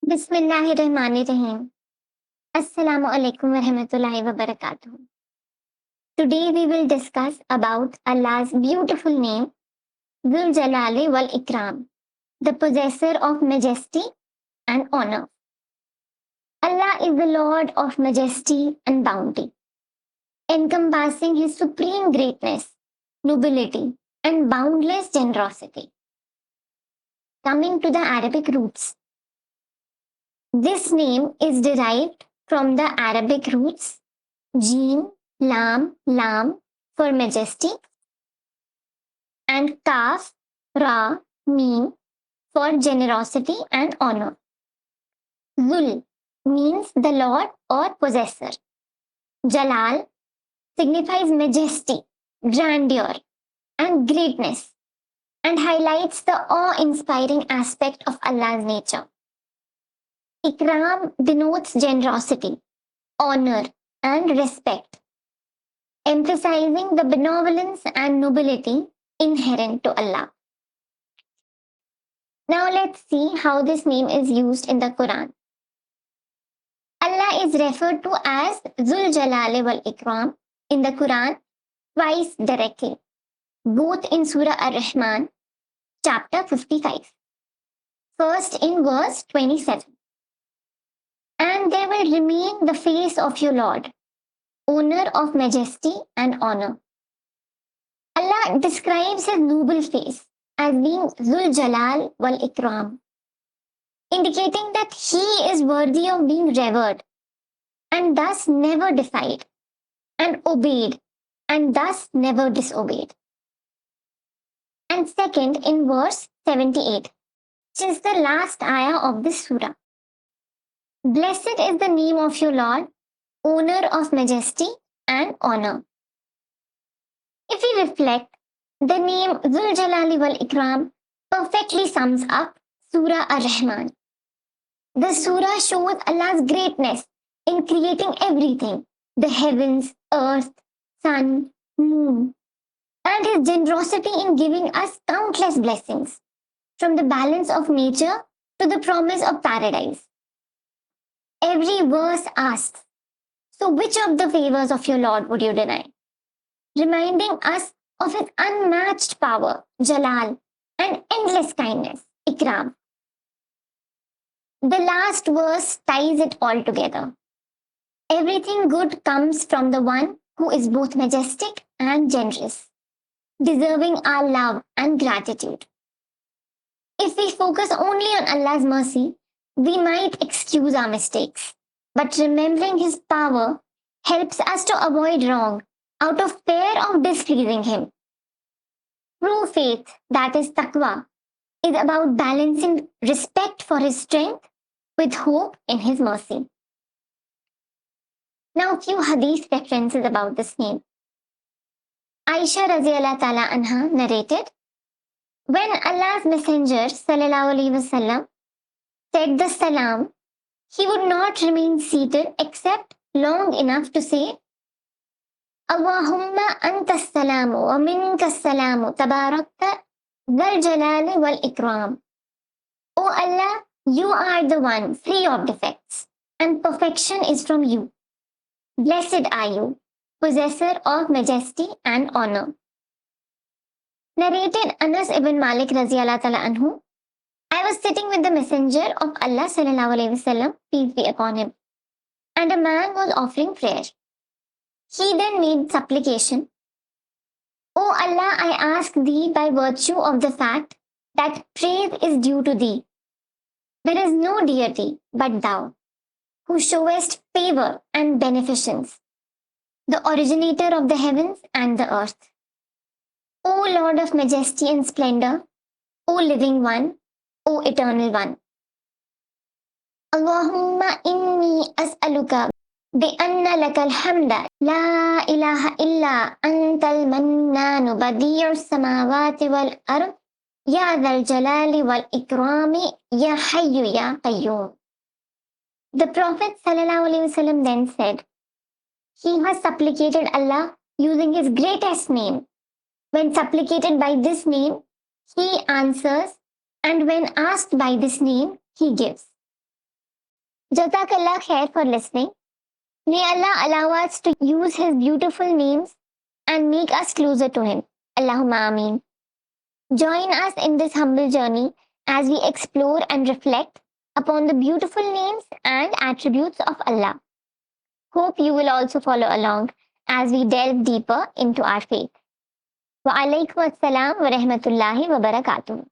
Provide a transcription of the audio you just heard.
Bismillahirrahmanirrahim. Assalamu alaikum wa rahmatullahi wa barakatuh. Today we will discuss about Allah's beautiful name, Dhul Jalali wal Ikram, the possessor of majesty and honor. Allah is the Lord of majesty and bounty, encompassing his supreme greatness, nobility, and boundless generosity. Coming to the Arabic roots, this name is derived from the Arabic roots Jim, Lam for majesty, and Kaf, Ra, Mim for generosity and honor. Zul means the Lord or possessor. Jalal signifies majesty, grandeur, and greatness, and highlights the awe-inspiring aspect of Allah's nature. Ikram denotes generosity, honor, and respect, emphasizing the benevolence and nobility inherent to Allah. Now let's see how this name is used in the Quran. Allah is referred to as Zul Jalali wal Ikram in the Quran twice directly, both in Surah Ar-Rahman, chapter 55. First in verse 27. And there will remain the face of your Lord, owner of majesty and honor. Allah describes his noble face as being Zul Jalal wal Ikram, indicating that he is worthy of being revered and thus never defied, and obeyed and thus never disobeyed. And second, in verse 78, which is the last ayah of this surah. Blessed is the name of your Lord, owner of majesty and honor. If we reflect, the name Zul Jalali wal Ikram perfectly sums up Surah Ar-Rahman. The surah shows Allah's greatness in creating everything, the heavens, earth, sun, moon, and his generosity in giving us countless blessings, from the balance of nature to the promise of paradise. Every verse asks, so which of the favors of your Lord would you deny? Reminding us of his unmatched power, Jalal, and endless kindness, Ikram. The last verse ties it all together. Everything good comes from the one who is both majestic and generous, deserving our love and gratitude. If we focus only on Allah's mercy, we might excuse our mistakes. But remembering his power helps us to avoid wrong out of fear of displeasing him. True faith, that is taqwa, is about balancing respect for his strength with hope in his mercy. Now, a few hadith references about this name. Aisha Raziyallahu Ta'ala Anha narrated, when Allah's Messenger Sallallahu Alaihi Wasallam said the salam, he would not remain seated except long enough to say, Allahumma anta salamu wa minka salamu tabarakta dhal jalali wal ikram. O Allah, you are the one free of defects, and perfection is from you. Blessed are you, possessor of majesty and honor. Narrated Anas ibn Malik Raziyallahu Ta'ala Anhu, I was sitting with the messenger of Allah Sallallahu Alaihi Wasallam, peace be upon him, and a man was offering prayer. He then made supplication, O Allah, I ask thee by virtue of the fact that praise is due to thee. There is no deity but thou, who showest favor and beneficence, the originator of the heavens and the earth. O Lord of majesty and splendor, O living one, O eternal one. Allahumma inni as'aluka بأن لك الحمد لا إله إلا أنت المنان بديع السماوات والأرض يا ذا الجلال والإكرام يا حي يا قيوم. The Prophet ﷺ then said, he has supplicated Allah using his greatest name. When supplicated by this name, he answers, and when asked by this name, he gives. Jazakallah khair for listening. May Allah allow us to use His beautiful names and make us closer to Him. Allahumma Ameen. Join us in this humble journey as we explore and reflect upon the beautiful names and attributes of Allah. Hope you will also follow along as we delve deeper into our faith. Wa alaikum assalam wa rahmatullahi wa barakatuh.